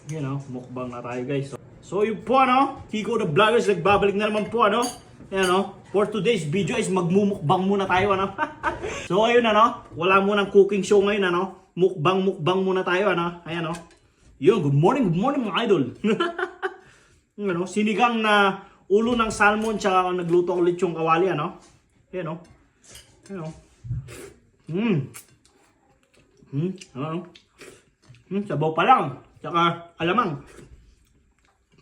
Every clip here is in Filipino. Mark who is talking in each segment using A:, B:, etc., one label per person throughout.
A: You know, mukbang na tayo guys. So yun po ano, Kiko the Vloggers, nagbabalik na naman po ano. Yan ano, for today's video is magmumukbang muna tayo ano. So ayun ano, wala munang cooking show ngayon ano. Mukbang muna tayo ano. Ayan ano. Yun, good morning mga idol. Ano, sinigang na ulo ng salmon tsaka nagluto ulit yung kawali ano. Yan ano. Ano. Ano. Sabaw pa lang. Tsaka alamang.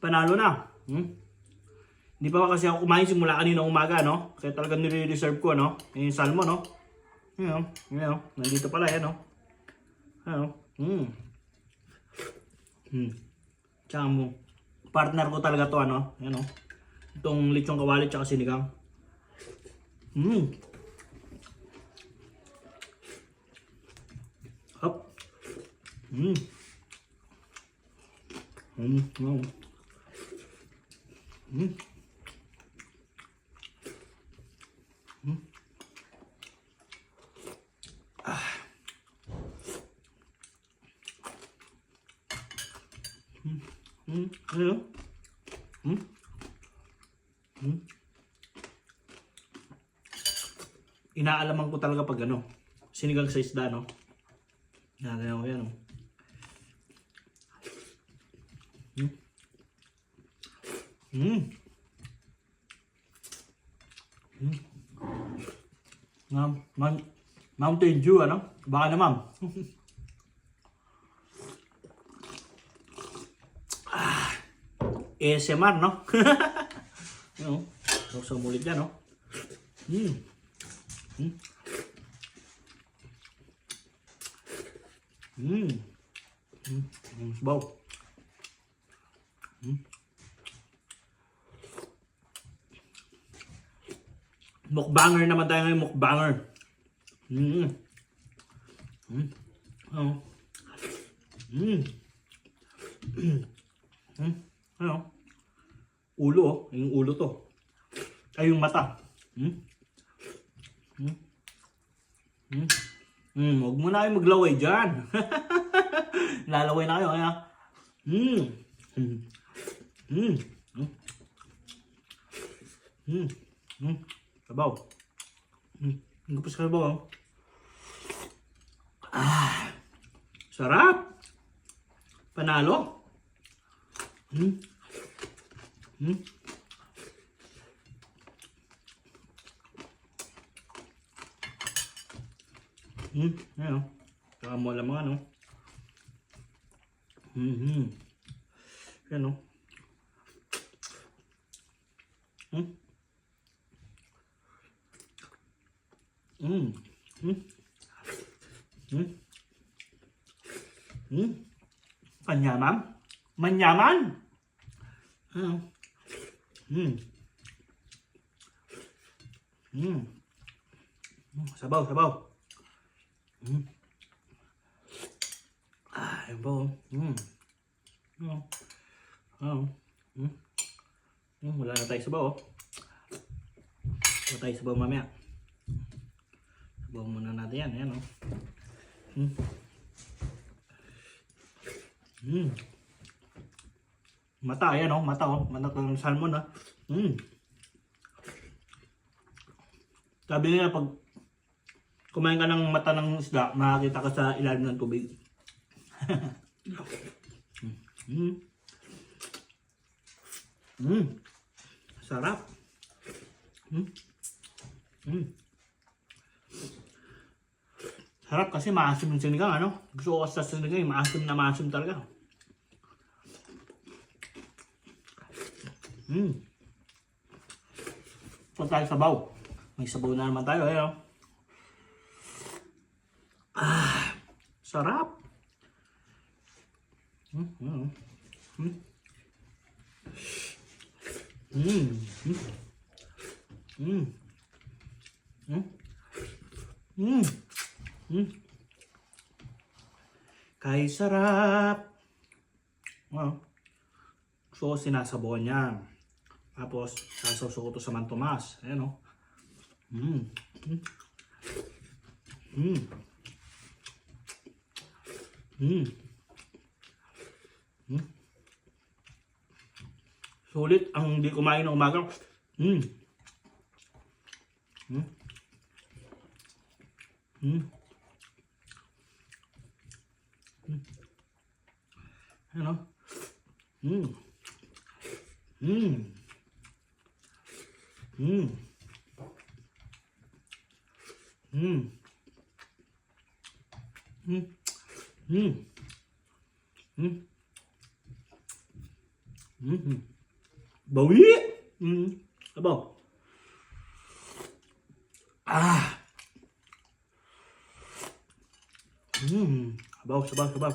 A: Panalo na. Hindi pa kasi ako kumain simula kanina umaga, no? Kaya talagang nire-reserve ko, no? Yung salmon, no? Yan, yan, nandito pala, yan, no? Yan, Tsaka mo, partner ko talaga to, ano? Yan, no? Itong lechong kawali tsaka sinigang. Hop. Inaalaman ko talaga pag ano, sinigang sa isda, no? Nagayaw ko yan, no? Mountain Dew, ano? Baka naman. ASMR, no? Ano? So, mulit yan, no? Sabaw. Mukbanger naman tayo ngayon, mukbanger. Ano? Ulo, oh. Yung ulo to. Ay, yung mata. Huwag mo na kayo maglaway dyan. Lalaway na kayo, kaya. Sabaw. Ang kapos ka sabaw, oh. Sarap. Panalo. Ayan, oh. Saka mo alam mga, no? Ayan, oh. Manyaman? Manyaman? Sabaw, sabaw. Yung baw. Wala na tayo sabaw, oh. Wala tayo sabaw mamaya. Sabaw muna natin yan, ayan, oh. Mata, ayan, oh. Mata, oh. Mata ng salmon, ah. Sabi nila pag kumain ka ng mata ng isda, makakita ka sa ilalim ng tubig. Sarap. Sarap kasi maasim yung sinigang, ano? Gusto ko kasi sa sinigang, maasim na maasim talaga. Ito tayo sabaw. May sabaw na naman tayo, eh. Sarap. Kay sarap. Well, so sinasabawan niya. Tapos sasawsaw ko to sa mantomas. Ayan, oh. Sulit ang hindi kumain ng umaga. Ano? Bawi! Sabaw. Sabaw.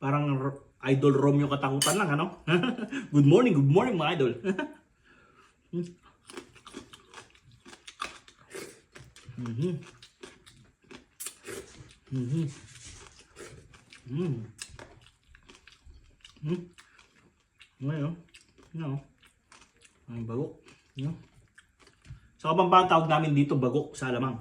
A: Parang Idol Romeo katakutan lang, ano? Good morning mga idol. Ngayon, ang bagok. Sa Kapampangan tawag namin dito bagok sa alamang.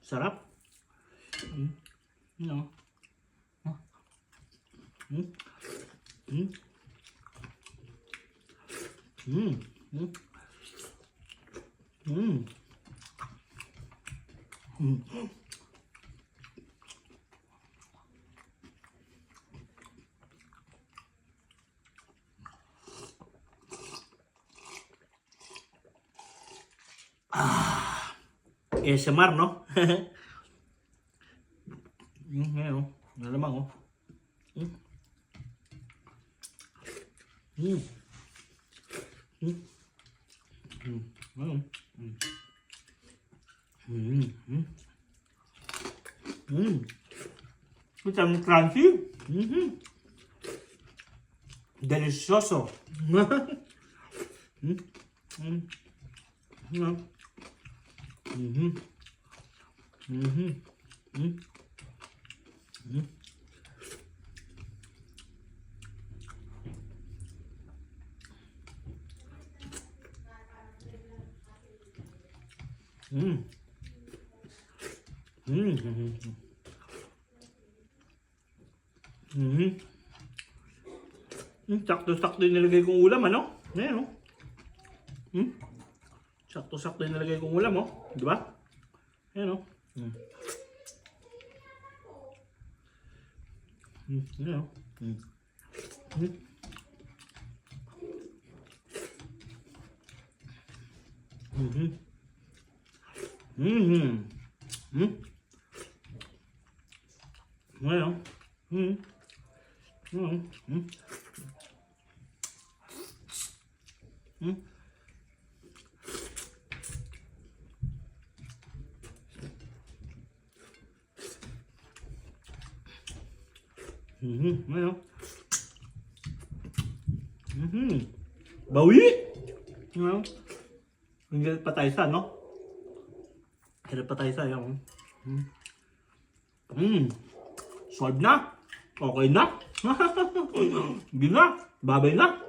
A: Sarap. ASMR, no? Ngayon, nalamang, oh. It's crunchy. Delicioso. Sakto-sakto yung nilagay kong ulam, ano? Ayan, oh. Sakto-sakto yung nilagay kong ulam, oh. Di ba? Ayan, oh. Ayan, oh. Ayan, ayan. Bawi! Hirap pa tayo sa, no? Hirap pa tayo sa, yan. Solve na! Okay na! Hindi na! Babay na!